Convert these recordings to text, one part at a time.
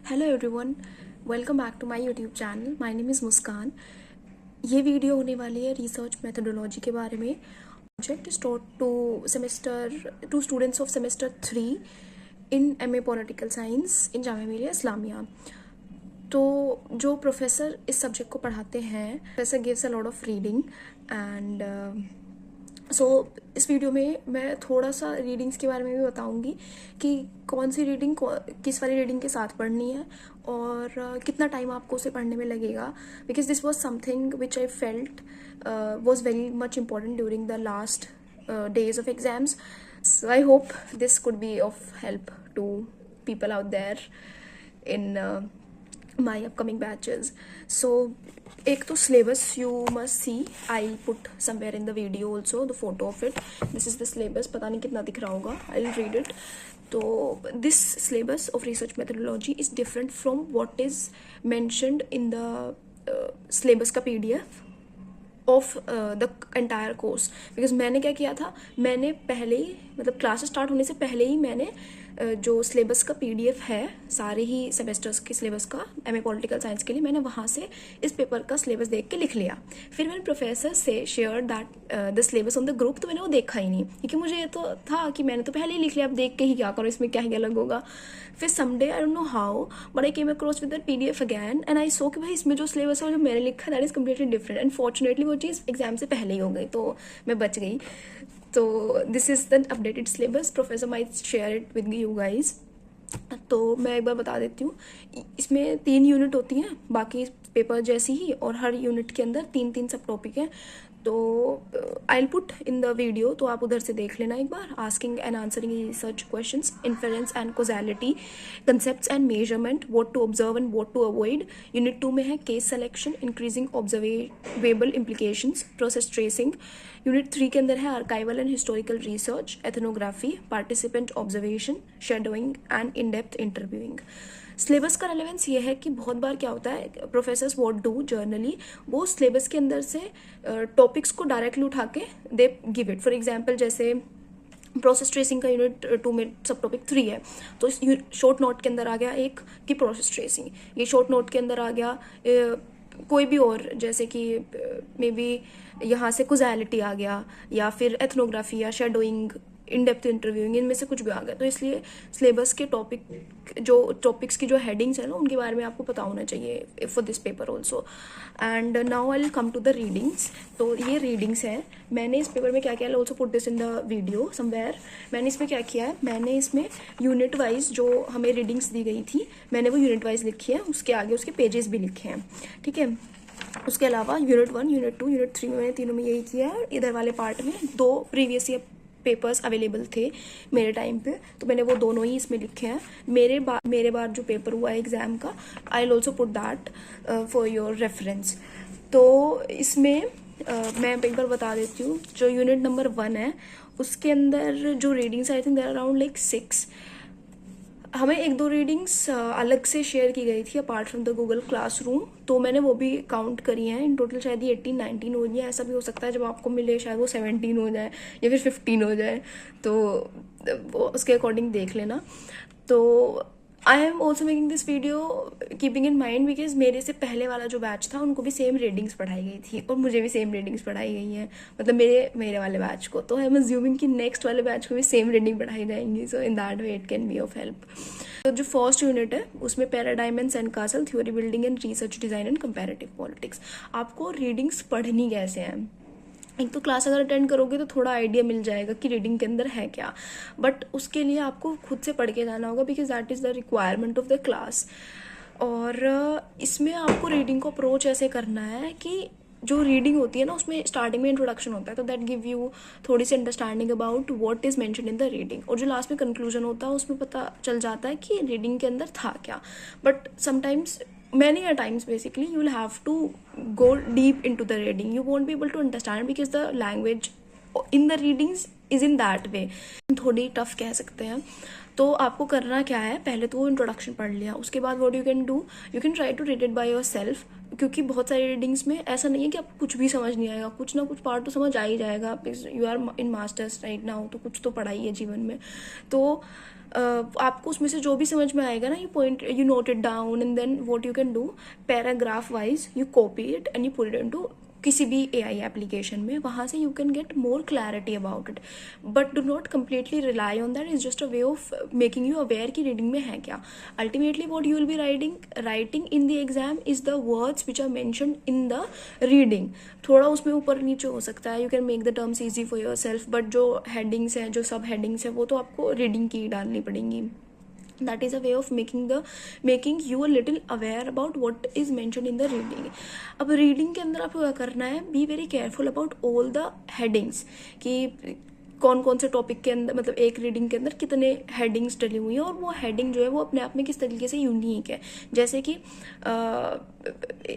Hello everyone, welcome back to my YouTube channel. My name is Muskan. ये video होने वाली है रिसर्च मेथोडोलॉजी के बारे में। Project is to students of semester 3 in MA political science in Jamia Millia Islamia. तो जो प्रोफेसर इस सब्जेक्ट को पढ़ाते हैं, professor gives a lot of reading and so इस वीडियो में मैं थोड़ा सा रीडिंग्स के बारे में भी बताऊंगी कि कौन सी रीडिंग किस वाली रीडिंग के साथ पढ़नी है और कितना टाइम आपको उसे पढ़ने में लगेगा, because this was something which I felt was very much important during the last days of exams. So I hope this could be of help to people out there in my upcoming batches. So एक तो syllabus you must see. I'll put somewhere in the video also the photo of it. This is the syllabus. पता नहीं कितना दिख रहा होगा. I'll read it. तो this syllabus of research methodology is different from what is mentioned in the syllabus का PDF of the entire course. Because मैंने क्या किया था, मैंने पहले ही मतलब क्लासेस स्टार्ट होने से पहले ही मैंने जो सिलेबस का पीडीएफ है सारे ही सेमेस्टर्स के सिलेबस का एमए पॉलिटिकल साइंस के लिए, मैंने वहाँ से इस पेपर का सिलेबस देख के लिख लिया। फिर मैंने प्रोफेसर से share that the syllabus on the group, तो मैंने वो देखा ही नहीं क्योंकि मुझे ये तो था कि मैंने तो पहले ही लिख लिया, अब देख के ही क्या करो, इसमें क्या ही अलग होगा। फिर someday I don't know how but I came across with that PDF again and I saw कि भाई इसमें जो सिलेबस है जो मैंने लिखा that is completely different. And fortunately वो चीज़ एग्जाम से पहले ही हो गई, तो मैं बच गई। तो this is the updated syllabus. Professor might share it with you guys. तो मैं एक बार बता देती हूँ, इसमें 3 यूनिट होती हैं बाकी पेपर जैसी ही, और हर यूनिट के अंदर 3-3 सब टॉपिक हैं। तो I will put in the video, तो आप उधर से देख लेना एक बार। Asking and answering research questions, inference and causality, concepts and measurement, what to observe and what to avoid. Unit 2 में है case selection, increasing observable implications, process tracing. Unit 3 के अंदर है archival and historical research, ethnography, participant observation, shadowing and in depth interviewing. Syllabus का relevance ये है कि बहुत बार क्या होता है, प्रोफेसर्स व्हाट डू जर्नली, वो सिलेबस के अंदर से टॉपिक्स को डायरेक्टली उठा के दे गिव इट। फॉर एग्जांपल जैसे प्रोसेस ट्रेसिंग का यूनिट 2 में सब टॉपिक 3 है, तो इस शॉर्ट नोट के अंदर आ गया एक कि प्रोसेस ट्रेसिंग, ये शॉर्ट नोट के अंदर आ गया कोई भी और, जैसे कि मे बी यहाँ से कॉजेलिटी आ गया, या फिर एथनोग्राफी या शेडोइंग, इन डेप्थ इंटरव्यूइंग, इनमें से कुछ भी आ गया। तो इसलिए सिलेबस के टॉपिक्स की जो हेडिंग्स है ना, उनके बारे में आपको पता होना चाहिए for this paper also. And now I will come to the readings. तो ये रीडिंग्स हैं। मैंने इस पेपर में क्या किया, also put this in the video somewhere. मैंने इसमें क्या किया है, मैंने इसमें यूनिट वाइज जो हमें रीडिंग्स दी गई थी, मैंने वो यूनिट वाइज लिखी है, उसके आगे उसके पेजेस भी लिखे हैं, ठीक है। उसके अलावा यूनिट 1, यूनिट 2, यूनिट 3 में मैंने तीनों में यही किया है। और इधर वाले पार्ट में 2 प्रीवियस ईयर पेपर्स अवेलेबल थे मेरे टाइम पे, तो मैंने वो दोनों ही इसमें लिखे हैं। मेरे बाद जो पेपर हुआ है एग्ज़ाम का, I will also put that for your reference. तो इसमें मैं एक बार बता देती हूँ, जो यूनिट नंबर 1 है उसके अंदर जो readings I think they're around like 6। हमें 1-2 रीडिंग्स अलग से शेयर की गई थी apart from the Google classroom, तो मैंने वो भी काउंट करी हैं। इन टोटल शायद ये 18-19 हो जाए, ऐसा भी हो सकता है जब आपको मिले शायद वो 17 हो जाए या फिर 15 हो जाए, तो वो उसके अकॉर्डिंग देख लेना। तो I am also making this video keeping in mind because मेरे से पहले वाला जो बैच था उनको भी सेम रीडिंग्स पढ़ाई गई थी और मुझे भी सेम रीडिंग्स पढ़ाई गई हैं, मतलब मेरे वाले बैच को। तो आई एम अज्यूमिंग कि नेक्स्ट वाले बैच को भी सेम रीडिंग पढ़ाई जाएंगी, so in that way it can be of help. तो जो फर्स्ट यूनिट है उसमें paradigm and sandcastle, theory building and research design and comparative politics. आपको रीडिंग्स पढ़नी कैसे हैं, एक तो क्लास अगर अटेंड करोगे तो थोड़ा आइडिया मिल जाएगा कि रीडिंग के अंदर है क्या, बट उसके लिए आपको खुद से पढ़ के जाना होगा because that is the requirement of the class. और इसमें आपको रीडिंग को अप्रोच ऐसे करना है कि जो रीडिंग होती है ना, उसमें स्टार्टिंग में इंट्रोडक्शन होता है, तो दैट गिव यू थोड़ी सी understanding about what is mention in the reading, और जो लास्ट में कंक्लूजन होता है उसमें पता चल जाता है कि रीडिंग के अंदर था क्या। But sometimes many a times basically you will have to go deep into the reading, you won't be able to understand because the language in the readings is in that way, थोड़ी tough कह सकते हैं। तो आपको करना क्या है, पहले तो वो इंट्रोडक्शन पढ़ लिया, उसके बाद what you can do, you can try to read it by yourself क्योंकि बहुत सारी रीडिंग्स में ऐसा नहीं है कि आपको कुछ भी समझ नहीं आएगा, कुछ ना कुछ पार्ट तो समझ आ ही जाएगा। You are in masters right now, तो कुछ तो पढ़ा ही है जीवन में। तो आपको उसमें से जो भी समझ में आएगा ना, you note it down, and then what you can do, paragraph wise you copy it and you put it into किसी भी AI एप्लीकेशन में, वहाँ से you can get more clarity about it. But do not completely rely on that, is just a way of making you aware कि reading में है क्या। Ultimately what you will be writing in the exam is the words which are mentioned in the reading. थोड़ा उसमें ऊपर नीचे हो सकता है, you can make the terms easy for yourself, but जो हेडिंग्स हैं, जो सब हेडिंग्स हैं, वो तो आपको रीडिंग की डालनी पड़ेंगी। That is a way of making you a little aware about what is mentioned in the reading. अब रीडिंग के अंदर आपको क्या करना है, be very careful about all the headings, कि कौन कौन से टॉपिक के अंदर, मतलब एक रीडिंग के अंदर कितने हेडिंग्स डली हुई हैं, और वो हेडिंग जो है वो अपने आप में किस तरीके से यूनिक है। जैसे कि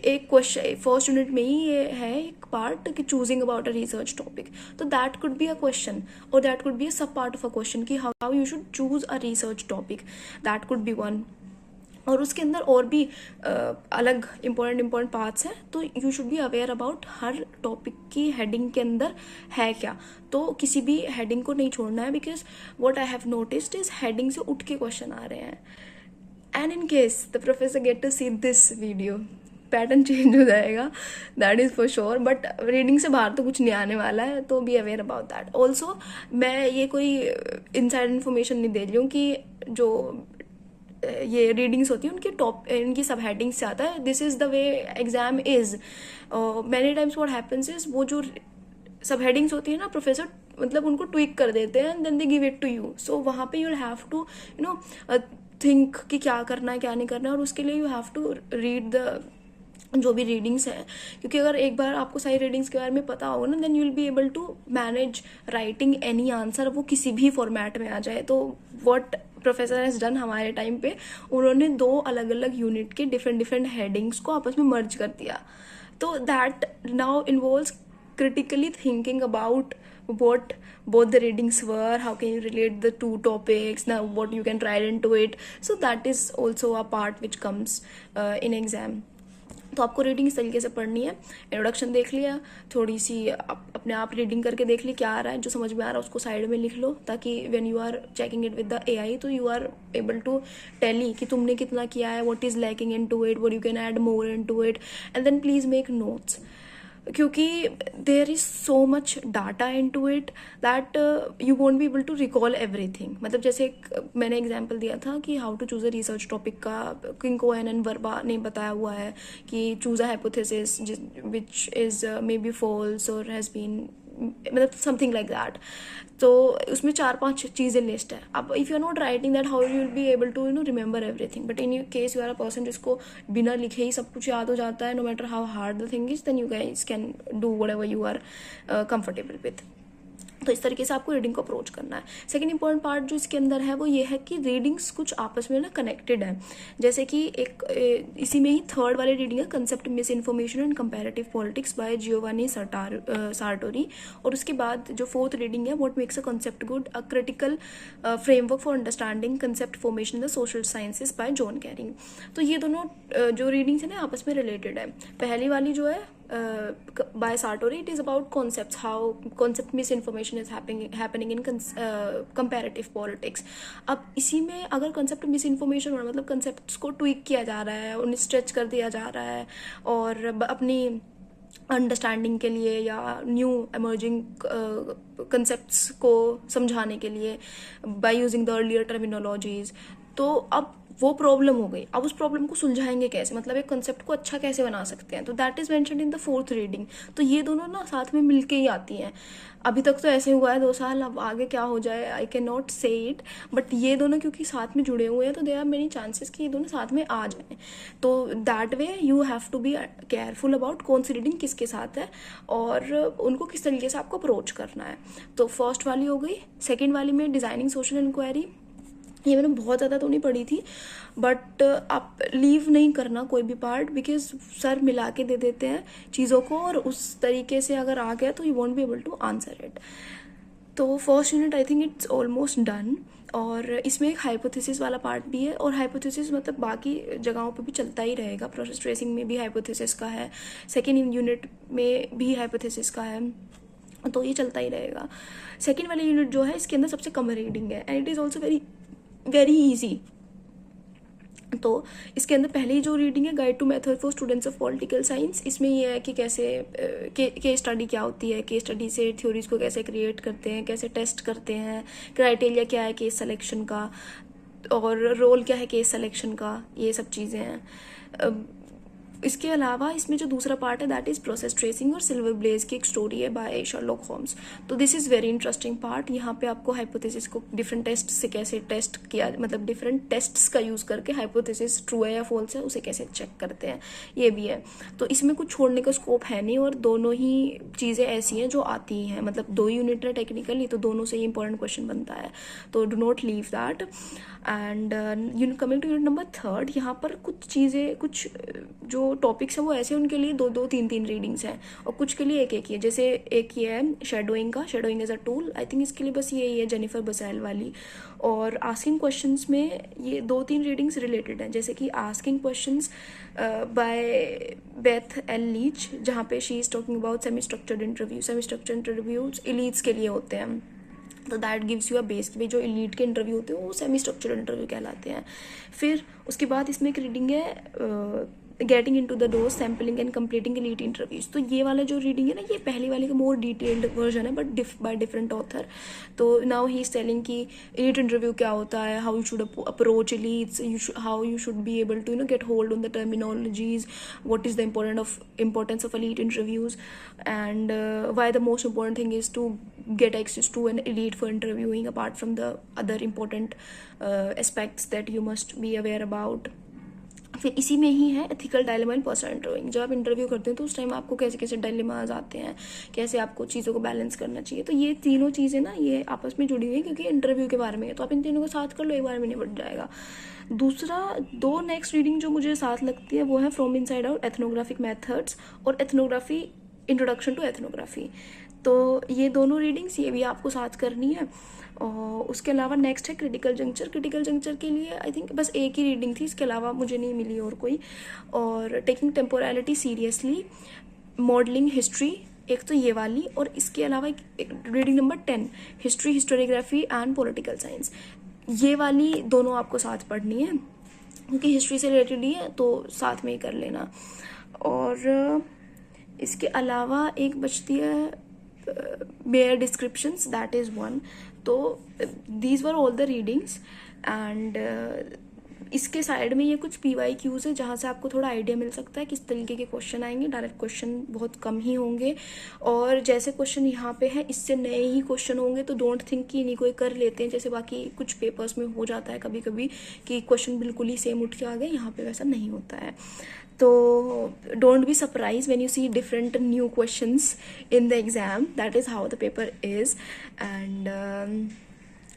एक क्वेश्चन फर्स्ट यूनिट में ही ये है एक पार्ट कि choosing about a research topic, तो that could be a question, और that could be a sub part of a question कि how you should choose a research topic, that could be one. और उसके अंदर और भी अलग इम्पोर्टेंट पार्ट्स हैं, तो you should B aware about her topic की हेडिंग के अंदर है क्या। तो किसी भी हेडिंग को नहीं छोड़ना है, because what I have noticed is heading से उठ के क्वेश्चन आ रहे हैं, and in case the professor get to see this video, pattern change हो जाएगा, that is for sure. But reading से बाहर तो कुछ नहीं आने वाला है, तो be aware about that also. मैं ये कोई इनसाइड इन्फॉर्मेशन नहीं दे रही हूँ कि जो ये रीडिंग्स होती है इनकी सब हेडिंग्स से आता है, this is the way exam is. Many times what happens is, वो जो सब हेडिंग्स होती है ना, प्रोफेसर मतलब उनको ट्विक कर देते हैं, and then they give it to you. So वहाँ पे यू हैव टू थिंक कि क्या करना है क्या नहीं करना है, और उसके लिए you have to read the जो भी रीडिंग्स हैं, क्योंकि अगर एक बार आपको सारी रीडिंग्स के बारे में पता होगा ना, then you will be able to manage writing any answer, वो किसी भी फॉर्मेट में आ जाए। तो व्हाट प्रोफेसर हैज़ डन हमारे टाइम पे, उन्होंने 2 अलग अलग यूनिट के डिफरेंट हेडिंग्स को आपस में मर्ज कर दिया। तो that now involves critically thinking about what both the readings were, how can you relate the two topics, now what you can write into it. So that is also a part which comes in exam. तो आपको reading इस तरीके से पढ़नी है, introduction देख लिया, थोड़ी सी अपने आप रीडिंग करके देख ली क्या आ रहा है, जो समझ में आ रहा है उसको साइड में लिख लो, ताकि when you are checking it with the AI, तो you are able to tell कि तुमने कितना किया है, what is lacking into it, what you can add more into it, and then please make notes, क्योंकि there is so much data into it that you won't be able to recall everything. मतलब जैसे मैंने example दिया था कि how to choose a research topic का, King Cohen and Verba ने बताया हुआ है कि choose a hypothesis which is maybe false और हैज़ बीन, मतलब समथिंग लाइक दैट। तो उसमें 4-5 चीज़ें लिस्ट है। अब if you are not writing that, how you will be able to remember everything. But in case you are a person जिसको बिना लिखे ही सब कुछ याद हो जाता है, no matter how hard the thing is, then you guys can do whatever you are comfortable with. तो इस तरीके से आपको रीडिंग को अप्रोच करना है। सेकंड इंपॉर्टेंट पार्ट जो इसके अंदर है वो ये है कि रीडिंग्स कुछ आपस में ना कनेक्टेड है। जैसे कि इसी में ही थर्ड वाली रीडिंग है concept misinformation and comparative politics by Giovanni Sartori, और उसके बाद जो फोर्थ रीडिंग है what makes a concept good, a critical framework for understanding concept formation in the social sciences by John Gerring. तो ये दोनों जो रीडिंग्स है ना आपस में रिलेटेड है। पहली वाली जो है by Sartori, it is about concepts, how concept misinformation is happening in comparative politics. अब इसी में अगर concept misinformation हो रहा है, मतलब concepts को tweak किया जा रहा है, उन्हें stretch कर दिया जा रहा है, और अपनी अंडरस्टैंडिंग के लिए या न्यू एमर्जिंग कंसेप्ट्स को समझाने के लिए by using the earlier terminologies, तो अब वो प्रॉब्लम हो गई। अब उस प्रॉब्लम को सुलझाएंगे कैसे, मतलब एक कंसेप्ट को अच्छा कैसे बना सकते हैं, तो that is mentioned in the fourth reading. तो ये दोनों ना साथ में मिलके ही आती हैं। अभी तक तो ऐसे हुआ है 2 साल, अब आगे क्या हो जाए आई कैन नॉट से इट, बट ये दोनों क्योंकि साथ में जुड़े हुए हैं तो देयर आर मेनी चांसेस कि ये दोनों साथ में आ जाएं। तो that way you have to be careful about कौन सी रीडिंग किसके साथ है और उनको किस तरीके से आपको अप्रोच करना है। तो फर्स्ट वाली हो गई। सेकेंड वाली में डिज़ाइनिंग सोशल इंक्वायरी, ये मैंने बहुत ज़्यादा तो नहीं पढ़ी थी, बट आप लीव नहीं करना कोई भी पार्ट, बिकॉज सर मिला के दे देते हैं चीज़ों को, और उस तरीके से अगर आ गया तो you won't be able to answer it. तो first unit I think it's almost done. और इसमें एक हाइपोथेसिस वाला पार्ट भी है, और हाइपोथेसिस मतलब बाकी जगहों पे भी चलता ही रहेगा। प्रोसेस ट्रेसिंग में भी हाइपोथेसिस का है, सेकेंड यूनिट में भी हाइपोथेसिस का है, तो ये चलता ही रहेगा। सेकेंड वाली यूनिट जो है इसके अंदर सबसे कम रीडिंग है, and it is also very very easy. तो इसके अंदर पहली जो रीडिंग है guide to method for students of political science, इसमें ये है कि कैसे केस स्टडी क्या होती है, केस स्टडी से थ्योरीज को कैसे क्रिएट करते हैं, कैसे टेस्ट करते हैं, क्राइटेरिया क्या है केस सिलेक्शन का, और रोल क्या है केस सिलेक्शन का, ये सब चीज़ें हैं। इसके अलावा इसमें जो दूसरा पार्ट है दैट इज़ प्रोसेस ट्रेसिंग और सिल्वर ब्लेज की एक स्टोरी है बाय शर्लॉक होम्स। तो this is very interesting part. यहाँ पे आपको हाइपोथेसिस को डिफरेंट टेस्ट से कैसे टेस्ट किया, मतलब डिफरेंट टेस्ट्स का यूज़ करके हाइपोथेसिस ट्रू है या फॉल्स है उसे कैसे चेक करते हैं, ये भी है। तो इसमें कुछ छोड़ने का स्कोप है नहीं, और दोनों ही चीज़ें ऐसी हैं जो आती हैं, मतलब 2 यूनिट है टेक्निकली, तो दोनों से ही इंपॉर्टेंट क्वेश्चन बनता है, तो do not leave that. And coming to unit number 3, यहाँ पर कुछ चीज़ें, कुछ जो टॉपिक्स हैं वो ऐसे उनके लिए 2-2, 3-3 रीडिंग्स हैं, और कुछ के लिए एक ही है। जैसे एक ये है शेडोइंग का, shadowing as a tool, I think इसके लिए बस यही है जेनिफर बसेल वाली। और आस्किंग क्वेश्चंस में ये 2-3 रीडिंग्स रिलेटेड हैं, जैसे कि asking questions by Beth L Leech, जहाँ पे she is talking about semi structured interview. Semi structured interviews elites के लिए होते हैं, तो that gives you a base कि जो एलीट के इंटरव्यू होते हैं वो सेमी स्ट्रक्चर्ड इंटरव्यू कहलाते हैं। फिर उसके बाद इसमें एक रीडिंग है getting into the doors sampling and completing elite interviews. तो ये वाला जो रीडिंग है ना, ये पहली वाले का मोर डिटेल्ड वर्जन है, बट बाय डिफरेंट ऑथर। तो नाउ ही इज टेलिंग कि एलीट इंटरव्यू क्या होता है, how you should approach elites, how you should be able to get hold on the terminologies, what is the importance of elite interviews, and why the most important thing is to get access to an elite for interviewing apart from the other important aspects that you must be aware about. फिर इसी में ही है ethical dilemma इन personal interviewing. जब आप interview करते हैं तो उस टाइम आपको कैसे कैसे डायलेमाज आते हैं, कैसे आपको चीज़ों को बैलेंस करना चाहिए। तो ये तीनों चीज़ें ना ये आपस में जुड़ी हुई हैं, क्योंकि इंटरव्यू के बारे में है, तो आप इन तीनों को साथ कर लो, एक बार में निपट जाएगा। दूसरा 2 नेक्स्ट रीडिंग जो मुझे साथ लगती है वो है from inside out, ethnographic methods और एथनोग्राफी इंट्रोडक्शन टू एथनोग्राफी। तो ये दोनों रीडिंग्स ये भी आपको साथ करनी है। और उसके अलावा नेक्स्ट है क्रिटिकल जंक्चर। क्रिटिकल जंक्चर के लिए आई थिंक बस एक ही रीडिंग थी, इसके अलावा मुझे नहीं मिली और कोई। और टेकिंग टेम्पोरलिटी सीरियसली, मॉडलिंग हिस्ट्री, एक तो ये वाली, और इसके अलावा एक reading number 10 history, historiography and political science. ये वाली दोनों आपको साथ पढ़नी है, क्योंकि हिस्ट्री से रिलेटेड ही है, तो साथ में ही कर लेना। और इसके अलावा एक बचती है बेयर डिस्क्रिप्शंस, दैट इज़ 1। तो these were all the readings, and इसके साइड में ये कुछ PYQs है जहाँ से आपको थोड़ा आइडिया मिल सकता है किस तरीके के क्वेश्चन आएंगे। डायरेक्ट क्वेश्चन बहुत कम ही होंगे, और जैसे क्वेश्चन यहाँ पे है इससे नए ही क्वेश्चन होंगे, तो डोंट थिंक कि इन्हीं को कर लेते हैं, जैसे बाकी कुछ पेपर्स में हो जाता है कभी कभी कि क्वेश्चन बिल्कुल ही सेम उठ के आ गए। यहाँ पे वैसा नहीं होता है, तो don't be surprise when you see different new questions in the exam, that is how the paper is. And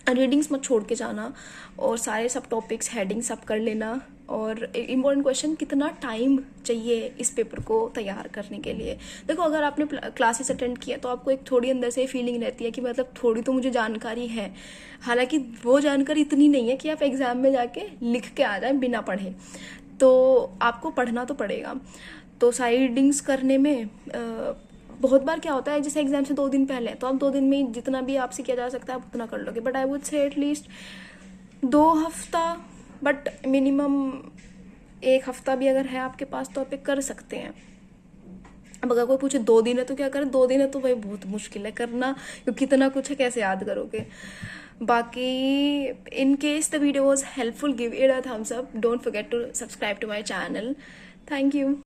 readings मत छोड़ के जाना, और सारे सब टॉपिक्स हेडिंग सब कर लेना। और इम्पोर्टेंट क्वेश्चन, कितना टाइम चाहिए इस पेपर को तैयार करने के लिए। देखो, अगर आपने क्लासेस अटेंड किया तो आपको एक थोड़ी अंदर से फीलिंग रहती है कि मतलब थोड़ी तो मुझे जानकारी है, हालांकि वो जानकारी इतनी नहीं है कि आप एग्ज़ाम में जाके लिख के आ जाएं बिना पढ़े, तो आपको पढ़ना तो पड़ेगा। तो सारी रीडिंग्स करने में बहुत बार क्या होता है, जैसे एग्जाम से 2 दिन पहले, तो आप 2 दिन में जितना भी आपसे किया जा सकता है आप उतना कर लोगे, but I would say at least 2 हफ्ता, बट मिनिमम 1 हफ्ता भी अगर है आपके पास तो आप कर सकते हैं। अब अगर कोई पूछे 2 दिन है तो क्या करें, 2 दिन है तो भाई बहुत मुश्किल है करना, क्योंकि इतना कुछ है कैसे याद करोगे। बाकी in case the video was helpful, give it a thumbs up. Don't forget to subscribe to my channel. Thank you.